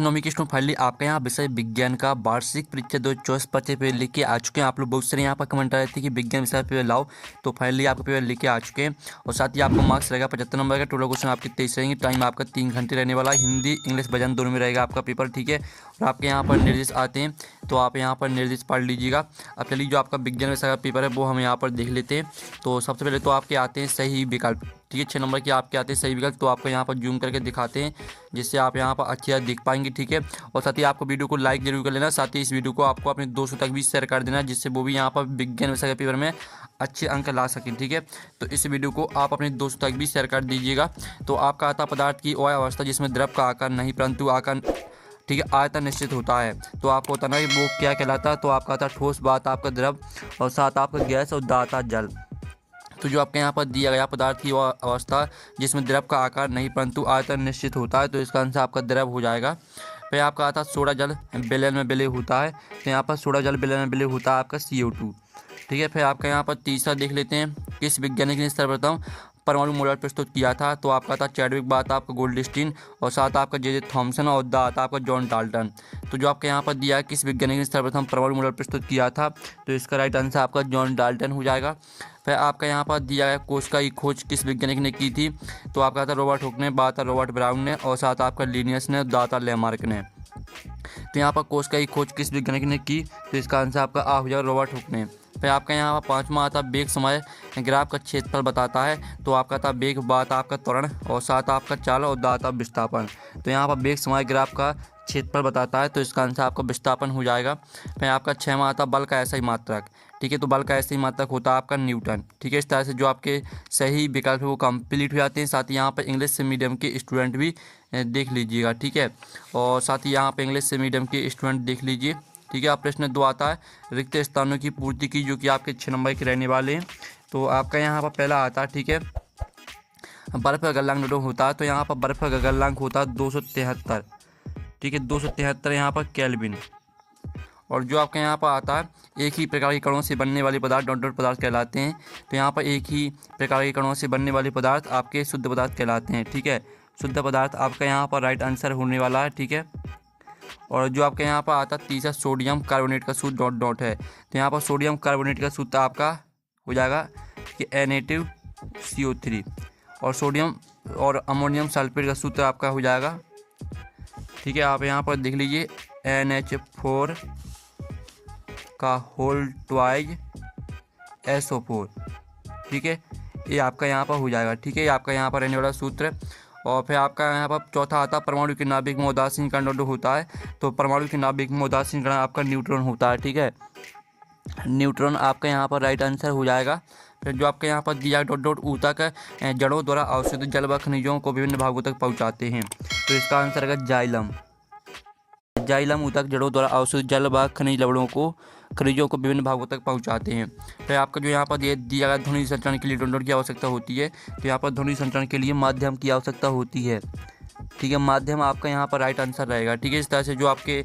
नौवीं के student finally आपका यहाँ विषय विज्ञान का वार्षिक परीक्षा 2024 पर्चे पेपर लिख के आ चुके हैं। आप लोग बहुत सारे यहाँ पर कमेंट आ रहे थे कि विज्ञान विषय पेपर लाओ, तो फाइनली आपका पेपर लिख के आ चुके हैं। और साथ ही आपको मार्क्स रहेगा 75 नंबर का। टोटल क्वेश्चन आपके 23 रहेंगे। टाइम आपका 3 घंटे रहने वाला है। हिंदी इंग्लिश वजन दोनों में रहेगा आपका पेपर, ठीक है। और आपके यहाँ पर निर्देश आते हैं, तो आप यहाँ पर निर्देश पढ़ लीजिएगा। अब चलिए जो आपका विज्ञान विषय का पेपर है वो हम यहाँ पर देख लेते हैं। तो सबसे पहले तो आपके आते हैं सही विकल्प, ठीक है। 6 नंबर के आपके आते हैं सही विकल्प, तो आपको यहाँ पर जूम करके दिखाते हैं जिससे आप यहाँ पर अच्छे से देख पाएंगे, ठीक है। और साथ ही आपको वीडियो को लाइक जरूर कर लेना। साथ ही इस वीडियो को आपको अपने दोस्तों तक भी शेयर कर देना जिससे वो भी यहाँ पर विज्ञान विषय के पेपर में अच्छे अंक ला सकें, ठीक है। तो इस वीडियो को आप अपने दोस्तों तक भी शेयर कर दीजिएगा। तो आपका आता पदार्थ की वह अवस्था जिसमें द्रव का आकार नहीं परंतु आकार, ठीक है, आयतन निश्चित होता है। तो आपको बताना है वो क्या कहलाता है। तो आपका आता ठोस, बात आपका द्रव, और साथ आपका गैस, और दाता जल। तो जो आपके यहाँ पर दिया गया पदार्थ की वह अवस्था जिसमें द्रव का आकार नहीं परंतु आयतन निश्चित होता है, तो इसका आंसर आपका द्रव हो जाएगा। फिर आपका आता सोडा जल विलयन में विलय होता है, तो यहाँ पर सोडा जल विलयन में विलय होता है आपका CO2, ठीक है। फिर आपका यहाँ पर तीसरा देख लेते हैं, किस वैज्ञानिक ने सर्वप्रथम परमाणु मॉडल प्रस्तुत किया था। तो आपका था चैडविक, बात आपका गोल्डस्टीन, और साथ आपका जे थॉमसन, और दात आपका जॉन डाल्टन। तो जो आपके यहाँ पर दिया है किस वैज्ञानिक ने सर्वप्रथम परमाणु मॉडल प्रस्तुत किया था, तो इसका राइट आंसर आपका जॉन डाल्टन हो जाएगा। फिर आपका यहाँ पर दिया गया कोशिका की खोज किस वैज्ञानिक ने की थी। तो आपका था रॉबर्ट हुक ने, बात रॉबर्ट ब्राउन ने, और साथ आपका लिनियस ने, दाता लेमार्क ने। तो यहाँ पर कोशिका की खोज किस वैज्ञानिक ने की, तो इसका आंसर आपका आ हो जाएगा रॉबर्ट हुक ने। फिर आपका यहाँ पर पाँचवा आता वेग समय ग्राफ का क्षेत्रफल बताता है। तो आपका था वेग, बात आपका त्वरण, और साथ आपका चाल, और दाता विस्थापन। तो यहाँ पर वेग समय ग्राफ का क्षेत्रफल बताता है, तो इसका आंसर आपका विस्थापन हो जाएगा। फिर आपका 6वां आता बल का ऐसा ही मात्रक, ठीक है। तो बल का ऐसा ही मात्रक होता है आपका न्यूटन, ठीक है। इस तरह से जो आपके सही विकल्प है वो कंप्लीट हो जाते हैं। साथ ही यहाँ पर इंग्लिश से मीडियम के स्टूडेंट भी देख लीजिएगा, ठीक है। और साथ ही यहाँ पर इंग्लिश से मीडियम के स्टूडेंट देख लीजिए, ठीक है। अब प्रश्न 2 आता है रिक्त स्थानों की पूर्ति की, जो कि आपके 6 नंबर के रहने वाले हैं। तो आपका यहाँ पर पहला आता है, ठीक है, बर्फ का गलनांक होता है। तो यहाँ पर बर्फ का गलनांक होता है 273, ठीक है, 273 यहाँ पर केल्विन। और जो आपके यहाँ पर आता है एक ही प्रकार के कणों से बनने वाले पदार्थ डॉट डॉट पदार्थ कहलाते हैं। तो यहाँ पर एक ही प्रकार के कणों से बनने वाले पदार्थ आपके शुद्ध पदार्थ कहलाते हैं, ठीक है। शुद्ध पदार्थ आपका यहाँ पर राइट आंसर होने वाला है, ठीक है। और जो आपके यहाँ पर आता है तीसरा सोडियम कार्बोनेट का सूत्र डॉट डॉट है। तो यहाँ पर सोडियम कार्बोनेट का सूत्र आपका हो जाएगा कि Na2CO3, और सोडियम और अमोनियम सल्फेट का सूत्र आपका हो जाएगा, ठीक है। आप यहाँ पर देख लीजिए NH4 का होल ट्वाइज SO4, ठीक है। ये आपका यहाँ पर हो जाएगा, ठीक है। ये आपका यहाँ पर रहने वाला सूत्र है। और फिर आपका यहाँ पर चौथा आता परमाणु के नाभिक में उदासीन कण होता है। तो परमाणु के नाभिक में उदासीन कण आपका न्यूट्रॉन होता है, ठीक है। न्यूट्रॉन आपका यहाँ पर राइट आंसर हो जाएगा। फिर जो आपके यहाँ पर दिया डॉट डॉट ऊतक जड़ों द्वारा अवशोषित जल व खनिजों को विभिन्न भागों तक पहुँचाते हैं। तो इसका आंसर है जाइलम। जाइलम ऊतक जड़ों द्वारा अवशोषित जल व खनिजों को विभिन्न भागों तक पहुंचाते हैं। फिर आपका जो यहाँ पर दिया गया ध्वनि संचरण के लिए डॉट डॉट की आवश्यकता होती है। तो यहाँ पर ध्वनि संचरण के लिए माध्यम की आवश्यकता होती है, ठीक है। माध्यम आपका यहाँ पर राइट आंसर रहेगा, ठीक है। इस तरह से जो आपके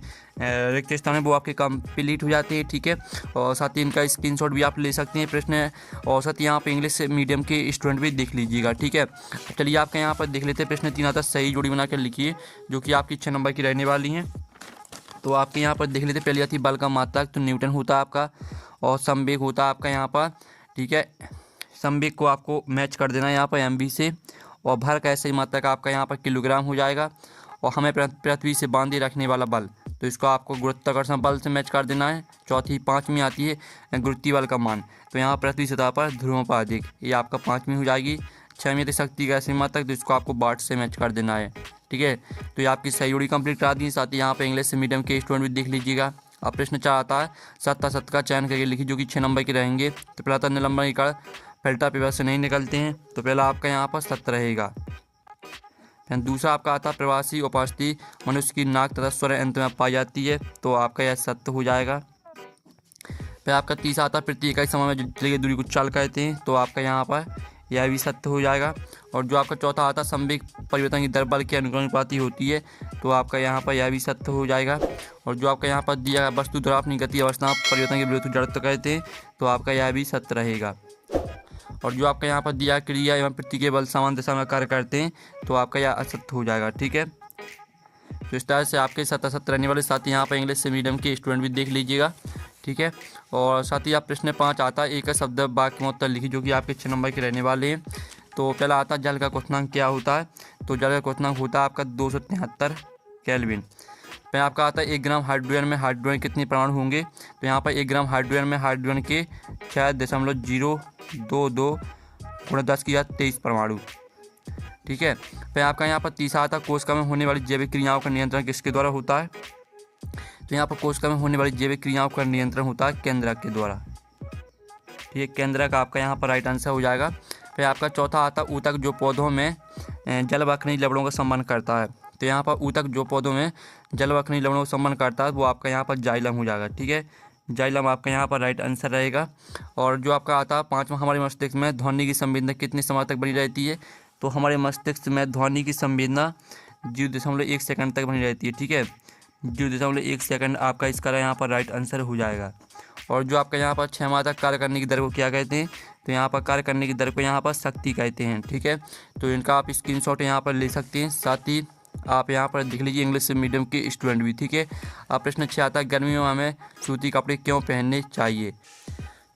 रिक्त स्थान है वो आपके कंप्लीट हो जाते हैं, ठीक है। और साथ ही इनका स्क्रीनशॉट भी आप ले सकते हैं प्रश्न। और साथ ही यहाँ पर इंग्लिश मीडियम के स्टूडेंट भी देख लीजिएगा, ठीक है। चलिए आपके यहाँ पर देख लेते हैं प्रश्न 3 आता सही जोड़ी बना कर लिखिए, जो कि आपकी 6 नंबर की रहने वाली हैं। तो आपके यहाँ पर देख लेते पहली आती बल का मात्रक, तो न्यूटन होता है आपका, और संवेग होता है आपका यहाँ पर, ठीक है। संवेग को आपको मैच कर देना है यहाँ पर MV से। और भर का ऐसे ही मात्रक आपका यहाँ पर किलोग्राम हो जाएगा। और हमें पृथ्वी से बांधे रखने वाला बल, तो इसको आपको गुरुत्वाकर्षण बल से मैच कर देना है। चौथी 5वीं आती है गुरुत्वीय बल का मान। तो यहाँ पृथ्वी सतह पर ध्रुवों पर अधिक, ये आपका 5वीं हो जाएगी। 6वीं आती शक्ति का ऐसे मात्रक, तो इसको आपको वाट से मैच कर देना है, ठीक है। तो ये आपकी सही जोड़ी कंप्लीट करा दी। साथ ही यहाँ पे इंग्लिश से मीडियम के स्टूडेंट भी देख लीजिएगा। अब प्रश्न 4 आता है सत्ता का चयन करके लिखिए, जो कि 6 नंबर के रहेंगे। तो पहला था निलंबन कण फिल्टर पेपर से नहीं निकलते हैं। तो पहला आपका यहाँ पर सत्य रहेगा। फिर दूसरा आपका आता प्रवासी उपस्थिति मनुष्य की नाक तथा स्वर यंत्र में पाई जाती है। तो आपका यह सत्य हो जाएगा। फिर आपका तीसरा आता प्रति इकाई समय में जो दूरी को चाल कहते हैं। तो आपका यहाँ पर यह भी सत्य हो जाएगा। और जो आपका चौथा आता संवेग परिवर्तन की दर बल के अनुपाती होती है। तो आपका यहाँ पर यह भी सत्य हो जाएगा। और जो आपका यहाँ पर दिया गया वस्तु द्वारा अपनी गति अवस्था परिवर्तन के विरुद्ध जड़त्व कहते हैं। तो आपका यह भी सत्य रहेगा। और जो आपका यहाँ पर दिया क्रिया एवं प्रति के बल समान दिशा में कार्य करते हैं। तो आपका यह असत्य हो जाएगा, ठीक है। तो इस तरह से आपके 77 रहने वाले। साथ ही यहाँ पर इंग्लिश से मीडियम के स्टूडेंट भी देख लीजिएगा, ठीक है। और साथ ही आप प्रश्न 5 आता है, एक शब्द वाक्य में उत्तर लिखिए, जो कि आपके 6 नंबर के रहने वाले हैं। तो पहला आता है जल का क्वथनांक क्या होता है। तो जल का क्वथनांक होता है आपका 273 केल्विन। फिर आपका आता है 1 ग्राम हाइड्रोजन में हाइड्रोजन कितने परमाणु होंगे। तो यहाँ पर 1 ग्राम हाइड्रोजन में हाइड्रोजन के 6.022 × 10⁻23 परमाणु, ठीक है। फिर आपका यहाँ पर तीसरा आता है कोशिका में होने वाली जैविक क्रियाओं का नियंत्रण किसके द्वारा होता है। तो यहाँ पर कोशिका में होने वाली जैविक क्रियाओं का नियंत्रण होता है केंद्रक के द्वारा, ठीक है। केंद्रक आपका यहाँ पर राइट आंसर हो जाएगा। फिर आपका चौथा आता है ऊतक जो पौधों में जल व खनिज लवणों का संबंध करता है। तो यहाँ पर ऊतक जो पौधों में जल व खनिज लवणों का संबंध करता है वो आपका यहाँ पर जाइलम हो जाएगा, ठीक है। जाइलम आपका यहाँ पर राइट आंसर रहेगा। और जो आपका आता है पाँचवा, हमारे मस्तिष्क में ध्वनि की संवेदना कितने समय तक बनी रहती है। तो हमारे मस्तिष्क में ध्वनि की संवेदना 0.1 सेकंड तक बनी रहती है, ठीक है। 0.1 सेकंड आपका इसका यहाँ पर राइट आंसर हो जाएगा। और जो आपका यहाँ पर 6 माह तक कार्य करने की दर को क्या कहते हैं। तो यहाँ पर कार्य करने की दर को यहाँ पर शक्ति कहते हैं, ठीक है। तो इनका आप स्क्रीनशॉट यहाँ पर ले सकते हैं। साथ ही आप यहाँ पर देख लीजिए इंग्लिश मीडियम के स्टूडेंट भी, ठीक है। आप प्रश्न 6 आता है गर्मियों में हमें सूती कपड़े क्यों पहनने चाहिए।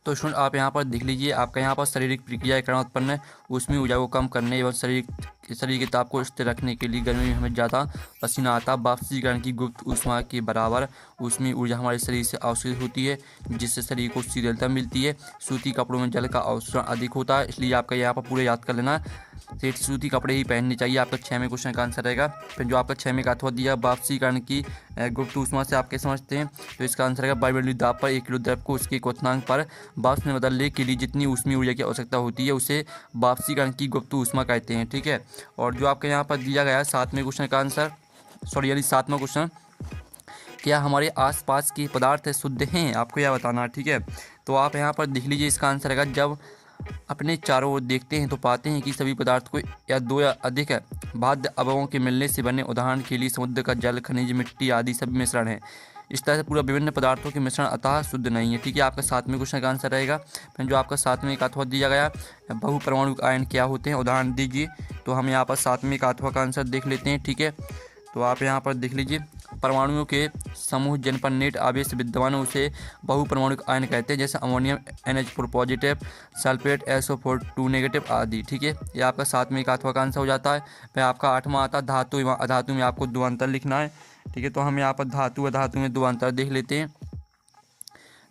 तो स्टूडेंट आप यहाँ पर देख लीजिए, आपका यहाँ पर शारीरिक प्रक्रिया कारण उत्पन्न है उसमें ऊर्जा को कम करने एवं शरीर के ताप को स्थिर रखने के लिए गर्मी में हमें ज़्यादा पसीना आता है। वाष्पीकरण की गुप्त ऊष्मा के बराबर उसमें ऊर्जा हमारे शरीर से अवशोषित होती है, जिससे शरीर को शीतलता मिलती है। सूती कपड़ों में जल का अवशोषण अधिक होता है, इसलिए आपका यहाँ पर पूरे याद कर लेना, सूती कपड़े ही पहनने चाहिए। आपका 6 में क्वेश्चन का आंसर रहेगा। फिर जो आपका 6 में का अथवा दिया वाष्पीकरण की गुप्त ऊष्मा से आप क्या समझते हैं। तो इसका आंसर रहेगा वायुमंडलीय दाब पर 1 किलो द्रव को उसके क्वथनांक पर वाष्प में बदलने के लिए जितनी ऊष्मीय ऊर्जा की आवश्यकता होती है उसे वाष्पीकरण की गुप्त ऊष्मा कहते हैं, ठीक है। और जो आपके यहाँ पर दिया गया है 7वें क्वेश्चन का आंसर, यानी 7वां क्वेश्चन, क्या हमारे आसपास के पदार्थ शुद्ध हैं, आपको यह बताना है, ठीक है। तो आप यहाँ पर देख लीजिए, इसका आंसर रहेगा जब अपने चारों ओर देखते हैं तो पाते हैं कि सभी पदार्थ को या 2 या अधिक बाध्य अवयवों के मिलने से बने। उदाहरण के लिए समुद्र का जल, खनिज, मिट्टी आदि सभी मिश्रण है। इस तरह से पूरा विभिन्न पदार्थों के मिश्रण अतः शुद्ध नहीं है, ठीक है। आपका 7वें क्वेश्चन का आंसर रहेगा। फिर जो आपका 7वें का अथवा दिया गया बहुपरमाणुक आयन क्या होते हैं, उदाहरण दीजिए। तो हम यहाँ पर 7वें का अथवा का आंसर देख लेते हैं, ठीक है। तो आप यहाँ पर देख लीजिए, परमाणुओं के समूह जिन पर नेट आवेश विद्यमान उसे बहुपरमाणुक आयन कहते हैं, जैसे ammonium NH4 positive, sulphate SO4 2 negative आदि, ठीक है। ये आपका 7वें का अथवा का आंसर हो जाता है। फिर आपका 8वां आता है धातु एवं अधातु में आपको 2 अंतर लिखना है, ठीक है। तो हम यहाँ पर धातु अधातु में 2 अंतर देख लेते हैं।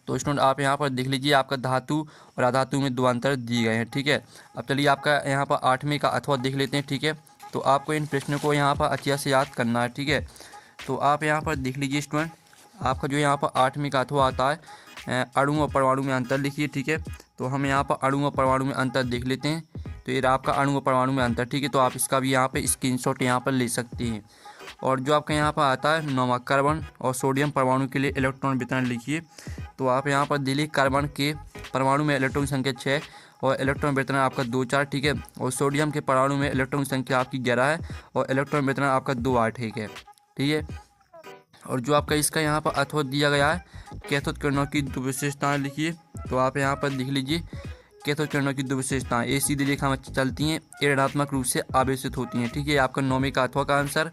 तो स्टूडेंट आप यहाँ पर देख लीजिए, आपका धातु और अधातु में 2 अंतर दिए गए हैं, ठीक है। अब चलिए आपका यहाँ पर 8वें का अथवा देख लेते हैं, ठीक है। तो आपको इन प्रश्नों को यहाँ पर अच्छे से याद करना है, ठीक है। तो आप यहाँ पर देख लीजिए स्टूडेंट, आपका जो यहाँ पर 8वें का अथवा आता है अणु और परमाणु में अंतर लिखिए, ठीक है। तो हम यहाँ पर अणु और परमाणु में अंतर देख लेते हैं। तो ये आपका अणु और परमाणु में अंतर, ठीक है। तो आप इसका भी यहाँ पे स्क्रीनशॉट यहाँ पर ले सकते हैं। और जो आपका यहाँ पर आता है 9वां, कार्बन और सोडियम परमाणु के लिए इलेक्ट्रॉन वितरण लिखिए। तो आप यहाँ पर दिल्ली कार्बन के परमाणु में इलेक्ट्रॉन संख्या 6 और इलेक्ट्रॉन वितरण आपका 2 4, ठीक है। और सोडियम के परमाणु में इलेक्ट्रॉन संख्या आपकी 11 है और इलेक्ट्रॉन वितरण आपका 2 8, ठीक है। और जो आपका इसका यहाँ पर अथवा दिया गया है कैथोड किरणों की 2 विशेषताएं लिखिए। तो आप यहाँ पर देख लीजिए, कैथोड किरणों की 2 विशेषताएं, ये सीधी रेखा में चलती हैं, ये ऋणात्मक रूप से आवेशित होती हैं, ठीक है। आपका 9वें का अथवा का आंसर।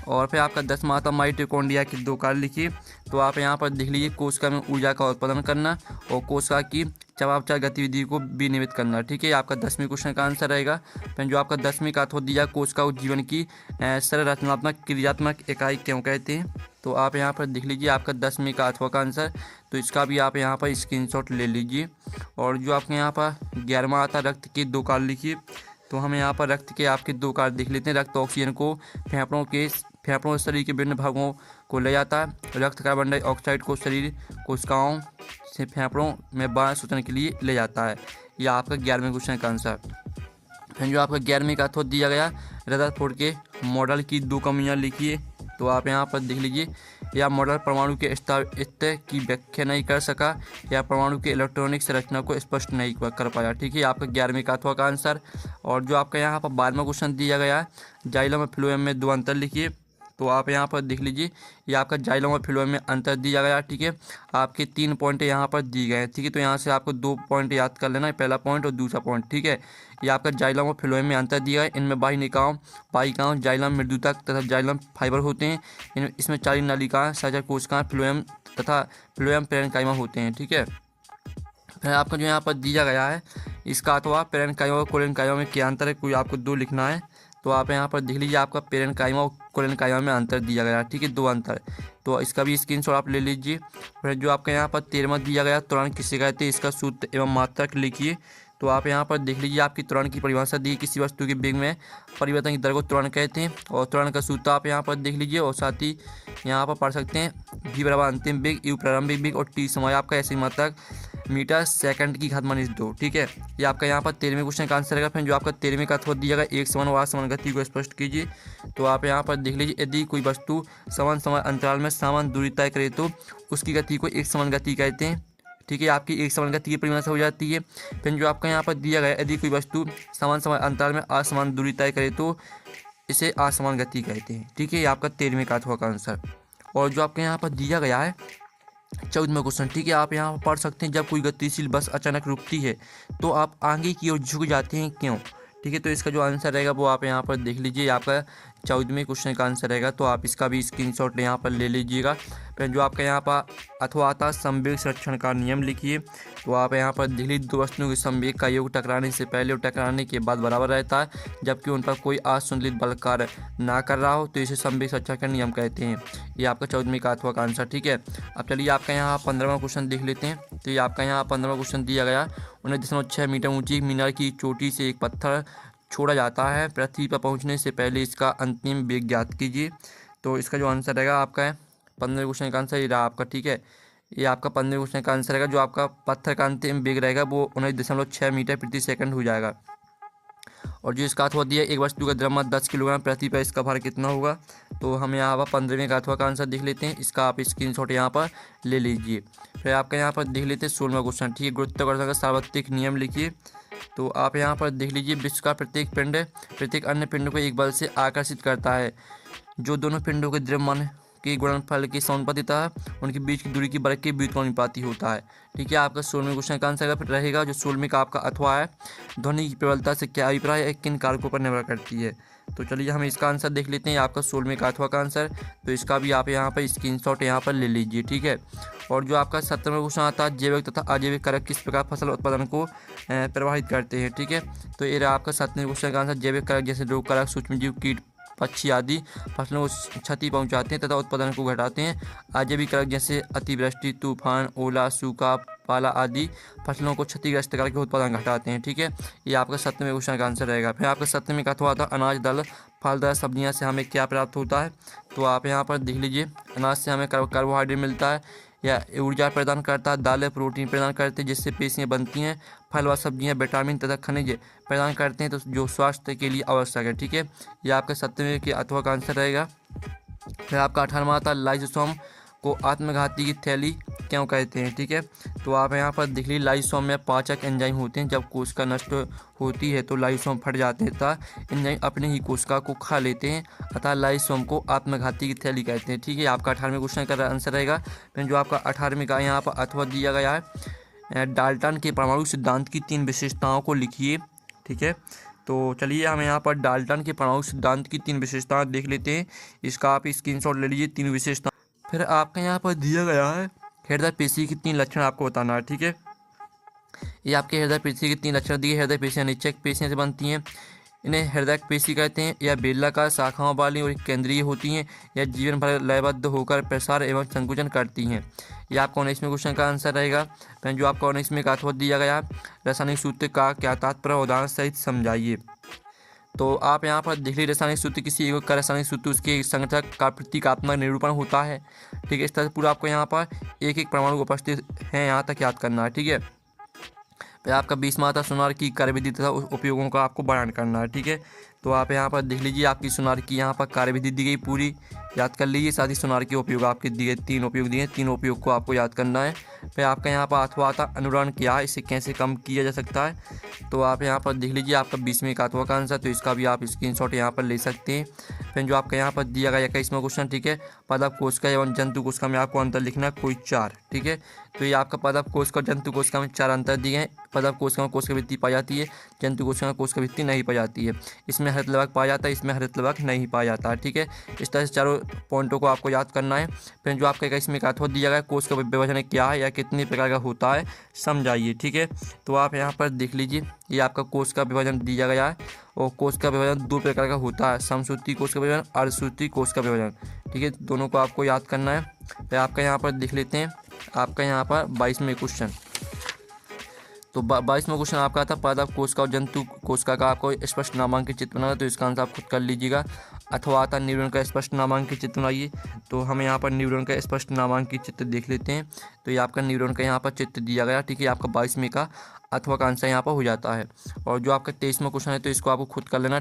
और फिर आपका 10वां आता माइटोकॉन्ड्रिया के 2 कार्य लिखिए। तो आप यहाँ पर देख लीजिए, कोशिका में ऊर्जा का उत्पादन करना और कोशिका की चयापचय गतिविधि को विनियमित करना, ठीक है। आपका 10वें क्वेश्चन का आंसर रहेगा। फिर जो आपका 10वें का अथवा दिया, कोशिका जीवन की संरचनात्मक क्रियात्मक इकाई क्यों कहते हैं। तो आप यहाँ पर देख लीजिए, आपका 10वें का अथवा का आंसर। तो इसका भी आप यहाँ पर स्क्रीनशॉट ले लीजिए। और जो आपके यहाँ पर 11वां आता रक्त के 2 कार्य लिखिए। तो हम यहाँ पर रक्त के आपके 2 कार्य देख लेते हैं। रक्त ऑक्सीजन को फेफड़ों शरीर के विभिन्न भागों को ले जाता है। रक्त कार्बन डाइऑक्साइड को शरीर कोशिकाओं से फेफड़ों में बाहर शोषण के लिए ले जाता है। यह आपका 11वें क्वेश्चन का आंसर। फिर जो आपका 11वें का अथवा दिया गया, रदरफोर्ड के मॉडल की 2 कमियां लिखिए। तो आप यहाँ पर देख लीजिए, यह मॉडल परमाणु के स्थायित्व की व्याख्या नहीं कर सका या परमाणु के इलेक्ट्रॉनिक संरचना को स्पष्ट नहीं कर पाया, ठीक है। आपका 11वें का अथवा का आंसर। और जो आपका यहाँ पर 12वां क्वेश्चन दिया गया है, जाइलम और फ्लोएम में 2 अंतर लिखिए। तो तो आप यहाँ पर देख लीजिए, ये आपका जाइलम और फ्लोएम में अंतर दिया गया। ठीक है, आपके 3 पॉइंट यहाँ पर दिए गए हैं। ठीक है, तो यहाँ से आपको 2 पॉइंट याद कर लेना है, पहला पॉइंट और दूसरा पॉइंट। ठीक है, ये आपका जाइलम और फ्लोएम में अंतर दिया है। इनमें बाह्यिकाओं जाइलम मृदुता तथा जाइलम फाइबर होते हैं। इसमें 4 नलिकाएं, सहचर कोशिकाएं, फ्लोएम तथा फ्लोएम पेरेन्काइमा होते हैं। ठीक है, फिर आपका जो यहाँ पर दिया गया है इसका अथवा पेरेन्काइमा और कोलेनकाइमा में क्या अंतर है, कोई आपको 2 लिखना है। तो आप यहाँ पर देख लीजिए, आपका पेरेन्काइमा और कोलेनकाइमा में अंतर दिया गया है। ठीक है, 2 अंतर, तो इसका भी स्क्रीनशॉट आप ले लीजिए। फिर जो आपका यहाँ पर 13वां दिया गया, त्वरण किसे कहते हैं, इसका सूत्र एवं मात्रक लिखिए। तो आप यहाँ पर देख लीजिए, आपकी त्वरण की परिभाषा दी, किसी वस्तु के वेग में परिवर्तन की दर को त्वरण कहते हैं। और त्वरण का सूत्र आप यहाँ पर देख लीजिए, और साथ ही यहाँ पर पढ़ सकते हैं v बराबर अंतिम वेग, u प्रारंभिक वेग और t समय आपका ऐसी मात्रक मीटर सेकंड की घात माइनस 2। ठीक है, ये आपका यहाँ पर 13वें क्वेश्चन का आंसर रहेगा। फिर जो आपका 13वें का अथवा दिया गया, एक समान व असमान गति को स्पष्ट कीजिए। तो आप यहाँ पर देख लीजिए, यदि कोई वस्तु समान समय अंतराल में समान दूरी तय करे तो उसकी गति को एक समान गति कहते हैं। ठीक है, आपकी एक समान गति की परिभाषा हो जाती है। फिर जो आपका यहाँ पर दिया गया, यदि कोई वस्तु समान समय अंतराल में असमान दूरी तय करे तो इसे असमान गति कहते हैं। ठीक है, ये आपका 13वें का अथवा का आंसर। और जो आपके यहाँ पर दिया गया है 14वां क्वेश्चन। ठीक है, आप यहाँ पर पढ़ सकते हैं, जब कोई गतिशील बस अचानक रुकती है तो आप आगे की ओर झुक जाते हैं, क्यों। ठीक है, तो इसका जो आंसर रहेगा वो आप यहाँ पर देख लीजिए, आपका 14वें क्वेश्चन का आंसर रहेगा। तो आप इसका भी स्क्रीनशॉट यहाँ पर ले लीजिएगा। फिर जो आपका यहाँ पर अथवा आता संवेग संरक्षण का नियम लिखिए। तो आप यहाँ पर देख लीजिए, 2 वस्तुओं के संवेग का योग टकराने से पहले और टकराने के बाद बराबर रहता है, जबकि उन पर कोई असंतुलित बल कार्य ना कर रहा हो, तो इसे संवेग संरक्षण का नियम कहते हैं। ये आपका 14वें का अथवा का आंसर। ठीक है, अब चलिए आपका यहाँ 15वां क्वेश्चन देख लेते हैं। तो ये आपका यहाँ 15वां क्वेश्चन दिया गया, 19.6 मीटर ऊंची मीनार की चोटी से एक पत्थर छोड़ा जाता है, पृथ्वी पर पहुंचने से पहले इसका अंतिम वेग ज्ञात कीजिए। तो इसका जो आंसर रहेगा आपका है 15वें क्वेश्चन का आंसर ये रहा आपका। ठीक है, ये आपका 15वें क्वेश्चन का आंसर रहेगा। जो आपका पत्थर का अंतिम वेग रहेगा वो 19.6 मीटर प्रति सेकंड हो जाएगा। और जो इसका अथवा दिया, एक वस्तु का द्रव्यमान 10 किलोग्राम, पृथ्वी पर इसका भार कितना होगा। तो हम यहाँ पर 15वें का अथवा का आंसर देख लेते हैं। इसका आप स्क्रीनशॉट यहाँ पर ले लीजिए। फिर आपका यहाँ पर देख लेते हैं 16वां क्वेश्चन। ठीक है, गुरुत्वाकर्षण का सार्वत्रिक नियम लिखिए। तो आप यहाँ पर देख लीजिए, विश्व का प्रत्येक पिंड प्रत्येक अन्य पिंड को एक बल से आकर्षित करता है, जो दोनों पिंडों के द्रव्यमान के गुणनफल के समानुपाती तथा उनके बीच की दूरी की वर्ग के व्युत्क्रमानुपाती होता है। ठीक है, आपका 16वें क्वेश्चन का आंसर रहेगा। जो 16वें का आपका अथवा है, ध्वनि की प्रबलता से क्या अभिप्राय है, किन कारकों पर निर्भर करती है। तो चलिए हम इसका आंसर देख लेते हैं, आपका 16वें का अथवा का आंसर। तो इसका भी आप यहाँ पर स्क्रीनशॉट यहाँ पर ले लीजिए। ठीक है, और जो आपका 17वां क्वेश्चन आता है, जैविक तथा अजैविक कारक किस प्रकार फसल उत्पादन को प्रभावित करते हैं। ठीक है, तो ये रहा आपका 17वें क्वेश्चन का आंसर। जैविक कारक जैसे रोग कारक, सूक्ष्मजीव, कीट, पक्षी आदि फसलों को क्षति पहुंचाते हैं तथा उत्पादन को घटाते हैं। अजैविक कारक जैसे अतिवृष्टि, तूफान, ओला, सूखा, पाला आदि फसलों को क्षतिग्रस्त करके उत्पादन घटाते हैं। ठीक है, ये आपका 17वें क्वेश्चन का आंसर रहेगा। फिर आपका 17वें का अथवा आता है, अनाज, दाल, फलदार सब्जियां से हमें क्या प्राप्त होता है। तो आप यहाँ पर देख लीजिए, अनाज से हमें कार्बोहाइड्रेट मिलता है या ऊर्जा प्रदान करता है, दालें प्रोटीन प्रदान करते हैं जिससे पेशियाँ बनती हैं, फल व सब्जियाँ विटामिन तथा खनिज प्रदान करते हैं, तो जो स्वास्थ्य के लिए आवश्यक है। ठीक है, ये आपके 17वें के अथवा का आंसर रहेगा। फिर आपका 18वां आता है, लाइसोसोम को आत्मघाती की थैली क्यों कहते हैं। ठीक है, तो आप यहाँ पर देख लीजिए, लाइसोसोम में पाचक एंजाइम होते हैं। जब कोशिका नष्ट होती है तो लाइसोसोम फट जाते हैं तथा एंजाइम अपने ही कोशिका को खा लेते हैं, अतः लाइसोसोम को आत्मघाती की थैली कहते हैं। ठीक है, आपका 18वें क्वेश्चन का आंसर रहेगा। फिर जो आपका 18वें का यहाँ पर अथवा दिया गया है, डाल्टन के परमाणु सिद्धांत की 3 विशेषताओं को लिखिए। ठीक है, तो चलिए हम यहाँ पर डाल्टन के परमाणु सिद्धांत की 3 विशेषताएं देख लेते हैं। इसका आप स्क्रीनशॉट ले लीजिए, 3 विशेषता। फिर आपका यहाँ पर दिया गया है, हृदय पेशी की 3 लक्षण आपको बताना है। ठीक है, ये आपके हृदय पेशी के 3 लक्षण दिए। हृदय पेशियाँ निश्चक पेशियों से बनती हैं, इन्हें हृदय पेशी कहते हैं। यह बेलनाकार शाखाओं वाली और केंद्रीय होती हैं। यह जीवन भर लयबद्ध होकर प्रसार एवं संकुचन करती हैं। यह आपका 19वें क्वेश्चन का आंसर रहेगा। फिर जो आपका 19वें का अथवा दिया गया, रासायनिक सूत्र का क्या तात्पर्य, उदाहरण सहित समझाइए। तो आप यहाँ पर देख लीजिए, रासायनिक सूत्र किसी एक का रासायनिक सूत्र उसके संगठक का प्रतीकात्मक निरूपण होता है। ठीक है, इस तरह से पूरा आपको यहाँ पर एक एक परमाणु उपस्थित है यहाँ तक याद करना है। ठीक है, फिर आपका 20वां आता, सोनार की कार्यविधि तथा उपयोगों का आपको वर्णन करना है। ठीक है, तो आप यहाँ पर देख लीजिए, आपकी सोनार की यहाँ पर कार्यविधि दी गई पूरी। याद कर लीजिए। साथ ही सोनार के उपयोग आपके दिए 3 उपयोग दिए, 3 उपयोग को आपको याद करना है। फिर आपका यहाँ पर अथवा आता अनुरण क्या है, इसे कैसे कम किया जा सकता है, तो आप यहाँ पर देख लीजिए आपका 20वें का अथवा का आंसर, तो इसका भी आप स्क्रीनशॉट यहाँ पर ले सकते हैं। फिर जो आपका यहाँ पर दिया गया 21वां क्वेश्चन, ठीक है, पादप कोशिका एवं जंतु कोशिका में आपको अंतर लिखना है कोई 4, ठीक है। तो ये आपका पादप कोशिका और जंतु कोशिका में 4 अंतर दिए हैं। पादप कोशिका में कोशिका भित्ति पाई जाती है, जंतु कोशिका में कोशिका भित्ति नहीं पाई जाती है। इसमें हरित लवक पाया जाता है, इसमें हरित लवक नहीं पाया जाता है, ठीक है। इस तरह से चारों पॉइंटों को आपको याद करना है। फिर जो आपका 21वें का अथवा दिया गया कोश का विभाजन क्या है या कितने प्रकार का होता है समझाइए, ठीक है। तो आप यहाँ पर देख लीजिए, ये आपका कोश का विभाजन दिया गया है और कोश का विभाजन 2 प्रकार का होता है, समसूत्री कोश का विभाजन, अर्धसूत्री कोश का विभाजन, ठीक है। दोनों को आपको याद करना है। फिर आपका यहाँ पर देख लेते हैं आपका यहाँ पर 22वें क्वेश्चन। तो 22वां क्वेश्चन आपका था पादप कोशिका और जंतु कोशिका का आपको स्पष्ट नामांकित चित्र बनाना, तो इसका आंसर आप खुद कर लीजिएगा। अथवा आता न्यूरॉन का स्पष्ट नामांकित चित्र बनाइए, तो हम यहाँ पर न्यूरॉन का स्पष्ट नामांकित चित्र देख लेते हैं। तो ये आपका न्यूरॉन का यहाँ पर चित्र दिया गया, ठीक है। आपका 22वें का अथवा का आंसर यहाँ पर हो जाता है। और जो आपका 23वां क्वेश्चन है तो इसको आपको खुद कर लेना,